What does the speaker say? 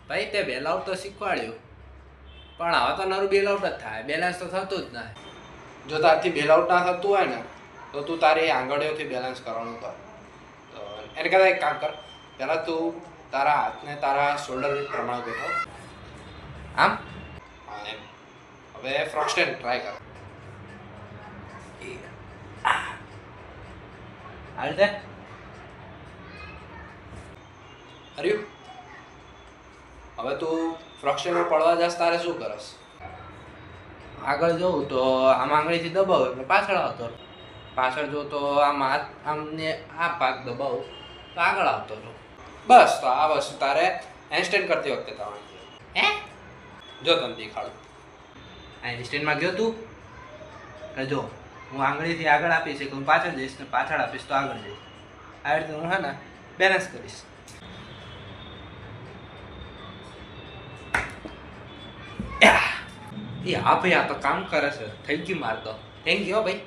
ભાઈ તે બેલ આઉટ તો શીખવાડ્યું, પણ હવે તો નરું બેલ આઉટ જ થાય, બેલેન્સ તો થતું જ નહીં. જો તારથી બેલ આઉટ ના થતું હોય ને તો તું તારી આંગળીઓથી બેલેન્સ કરવાનું કર. તો એને કરતાં એક કામ કર, પહેલાં તું તારા હાથને તારા શોલ્ડર પ્રમાણે ગોઠવ. આમ હા એમ. હવે ફ્રન્ટ સ્ટેન્ડ ટ્રાય કર. આ રીતે હર્યું. હવે તું ફ્રક્શનમાં પડવા જાસ તારે શું કરસ? આગળ જોઉં તો આમ આંગળીથી દબાવું એટલે પાછળ આવતો રહું. પાછળ જોઉં તો આમ હાથ આમને આ ભાગ દબાવું તો આગળ આવતો રહું. બસ તો આ વસ્તુ તારે હેન્ડસ્ટેન્ડ કરતી વખતે થવાની. હે જો તને દેખાડું. આ હેન્ડસ્ટેન્ડમાં ગયો તું એટલે જો હું આંગળીથી આગળ આપીશ કે હું પાછળ જઈશ ને પાછળ આપીશ તો આગળ જઈશ. આ રીતે હું હે ને બેલેન્સ કરીશ. એ હા ભાઈ, આ તો કામ કરે છે. થેન્ક યુ મારતો. થેન્ક યુ ભાઈ.